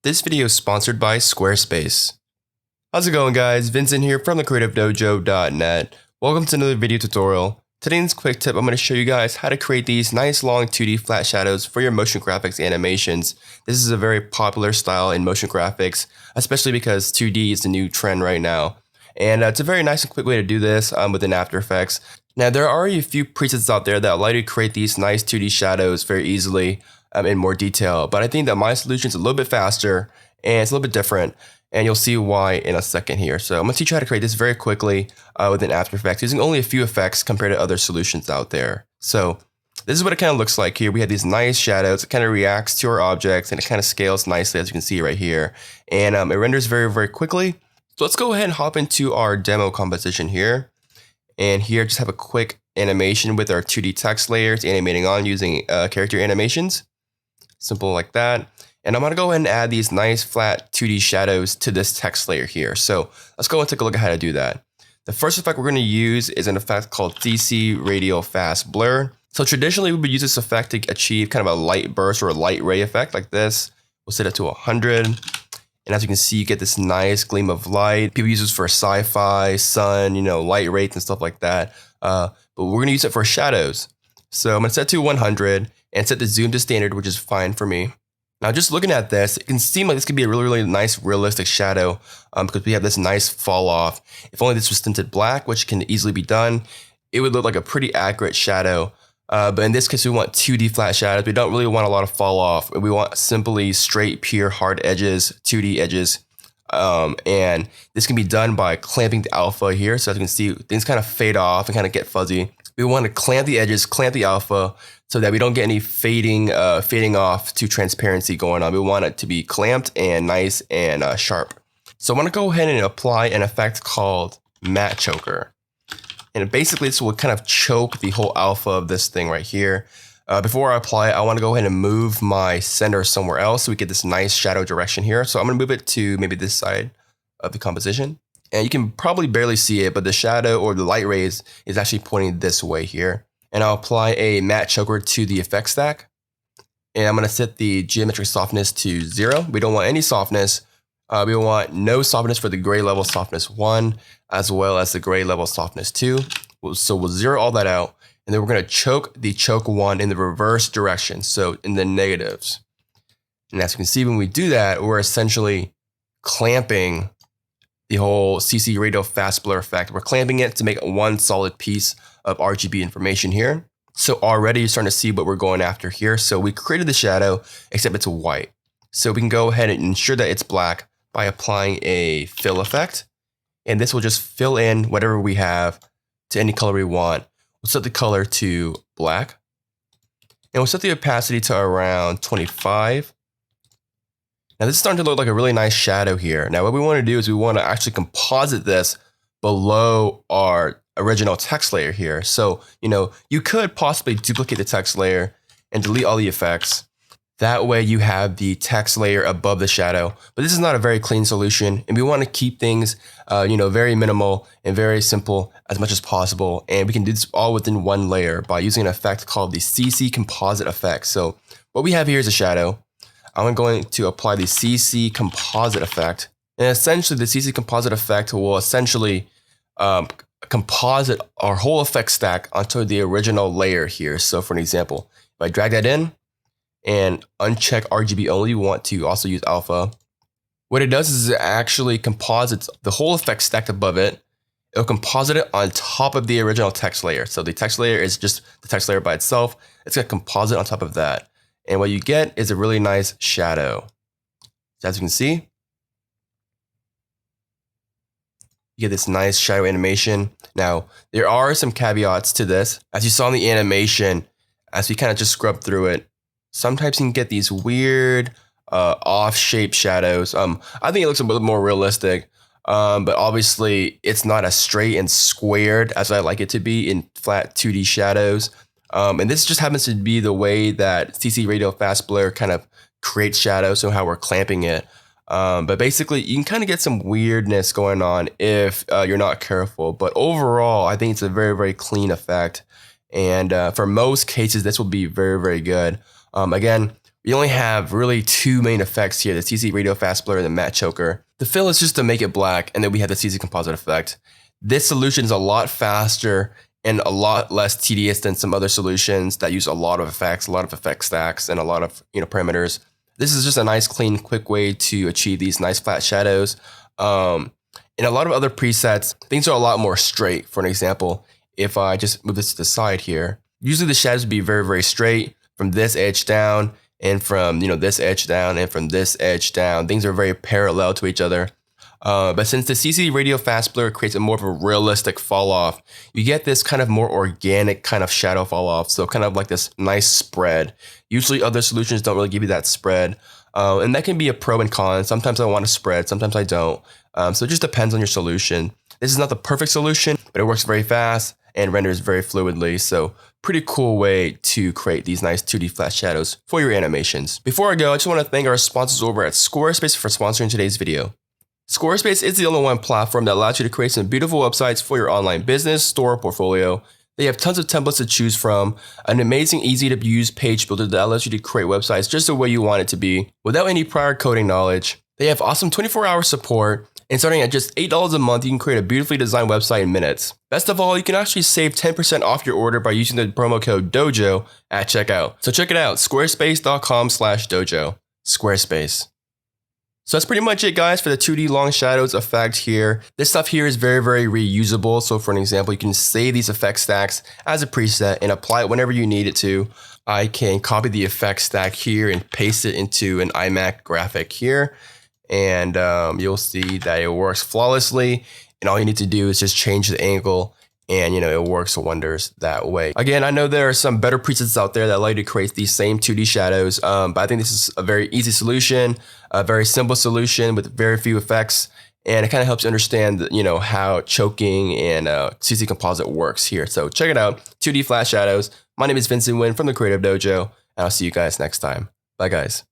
This video is sponsored by Squarespace. How's it going, guys? Vincent here from the CreativeDojo.net. Welcome to another video tutorial. Today in this quick tip, I'm going to show you guys how to create these nice long 2D flat shadows for your motion graphics animations. This is a very popular style in motion graphics, especially because 2D is the new trend right now. And it's a very nice and quick way to do this within After Effects. Now, there are already a few presets out there that allow you to create these nice 2D shadows very easily in more detail, but I think that my solution is a little bit faster and it's a little bit different, and you'll see why in a second here. So I'm going to teach you how to create this very quickly within After Effects using only a few effects compared to other solutions out there. So this is what it kind of looks like here. We have these nice shadows. It kind of reacts to our objects and it kind of scales nicely, as you can see right here, and it renders very, very quickly. So let's go ahead and hop into our demo composition here. And here, just have a quick animation with our 2D text layers animating on using character animations. Simple like that. And I'm going to go ahead and add these nice flat 2D shadows to this text layer here. So let's go and take a look at how to do that. The first effect we're going to use is an effect called CC Radial Fast Blur. So traditionally, we would use this effect to achieve kind of a light burst or a light ray effect like this. We'll set it to 100. And as you can see, you get this nice gleam of light. People use this for sci-fi, sun, light rates and stuff like that. But we're going to use it for shadows. So I'm going to set it to 100 and set the zoom to standard, which is fine for me. Now, just looking at this, it can seem like this could be a really, really nice, realistic shadow because we have this nice fall off. If only this was tinted black, which can easily be done, it would look like a pretty accurate shadow. But in this case, we want 2D flat shadows. We don't really want a lot of fall off. We want simply straight, pure, hard edges, 2D edges. And this can be done by clamping the alpha here. So as you can see, things kind of fade off and kind of get fuzzy. We want to clamp the edges, clamp the alpha, so that we don't get any fading off to transparency going on. We want it to be clamped and nice and sharp. So I want to go ahead and apply an effect called Matte Choker. And basically, this will kind of choke the whole alpha of this thing right here. Before I apply it, I want to go ahead and move my center somewhere else so we get this nice shadow direction here. So I'm going to move it to maybe this side of the composition. And you can probably barely see it, but the shadow or the light rays is actually pointing this way here. And I'll apply a matte choker to the effect stack. And I'm going to set the geometric softness to 0. We don't want any softness. We want no softness for the gray level softness 1, as well as the gray level softness 2. So we'll zero all that out. And then we're going to choke the choke 1 in the reverse direction, so in the negatives. And as you can see, when we do that, we're essentially clamping the whole CC Radial Fast Blur effect. We're clamping it to make one solid piece of RGB information here. So already you're starting to see what we're going after here. So we created the shadow, except it's white. So we can go ahead and ensure that it's black by applying a fill effect. And this will just fill in whatever we have to any color we want. We'll set the color to black. And we'll set the opacity to around 25. Now this is starting to look like a really nice shadow here. Now what we want to do is we want to actually composite this below our original text layer here. So, you could possibly duplicate the text layer and delete all the effects. That way you have the text layer above the shadow. But this is not a very clean solution, and we want to keep things very minimal and very simple as much as possible. And we can do this all within one layer by using an effect called the CC composite effect. So what we have here is a shadow. I'm going to apply the CC composite effect. And essentially the CC composite effect will essentially composite our whole effect stack onto the original layer here. So for an example, if I drag that in and uncheck RGB only, we want to also use alpha. What it does is it actually composites the whole effect stack above it. It'll composite it on top of the original text layer. So the text layer is just the text layer by itself. It's going to composite on top of that. And what you get is a really nice shadow. So as you can see, you get this nice shadow animation. Now, there are some caveats to this. As you saw in the animation, as we kind of just scrub through it, sometimes you can get these weird off-shaped shadows. I think it looks a little more realistic, but obviously it's not as straight and squared as I like it to be in flat 2D shadows. And this just happens to be the way that CC Radial Fast Blur kind of creates shadows, so how we're clamping it. But basically, you can kind of get some weirdness going on if you're not careful. But overall, I think it's a very, very clean effect. And for most cases, this will be very, very good. Again, We only have really two main effects here, the CC Radio Fast Blur and the Matte Choker. The fill is just to make it black, and then we have the CC Composite effect. This solution is a lot faster and a lot less tedious than some other solutions that use a lot of effects, a lot of effect stacks, and a lot of parameters. This is just a nice, clean, quick way to achieve these nice flat shadows. In a lot of other presets, things are a lot more straight. For an example, if I just move this to the side here, usually the shadows would be very, very straight from this edge down, and from this edge down, and from this edge down. Things are very parallel to each other. But since the CC Radio Fast Blur creates a more of a realistic fall off, you get this kind of more organic kind of shadow fall off. So kind of like this nice spread. Usually other solutions don't really give you that spread. And that can be a pro and con. Sometimes I want a spread, sometimes I don't. So it just depends on your solution. This is not the perfect solution, but it works very fast and renders very fluidly. So pretty cool way to create these nice 2D flat shadows for your animations. Before I go, I just want to thank our sponsors over at Squarespace for sponsoring today's video. Squarespace is the all-in-one platform that allows you to create some beautiful websites for your online business, store, or portfolio. They have tons of templates to choose from, an amazing, easy-to-use page builder that allows you to create websites just the way you want it to be, without any prior coding knowledge. They have awesome 24-hour support, and starting at just $8 a month, you can create a beautifully designed website in minutes. Best of all, you can actually save 10% off your order by using the promo code DOJO at checkout. So check it out, squarespace.com/dojo. Squarespace. So that's pretty much it, guys, for the 2D long shadows effect here. This stuff here is very, very reusable. So for an example, you can save these effect stacks as a preset and apply it whenever you need it to. I can copy the effect stack here and paste it into an iMac graphic here. And you'll see that it works flawlessly. And all you need to do is just change the angle, and it works wonders that way. Again, I know there are some better presets out there that allow you to create these same 2D shadows, but I think this is a very easy solution, a very simple solution with very few effects, and it kind of helps you understand, how choking and CC Composite works here. So check it out, 2D flat shadows. My name is Vincent Nguyen from the Creative Dojo, and I'll see you guys next time. Bye, guys.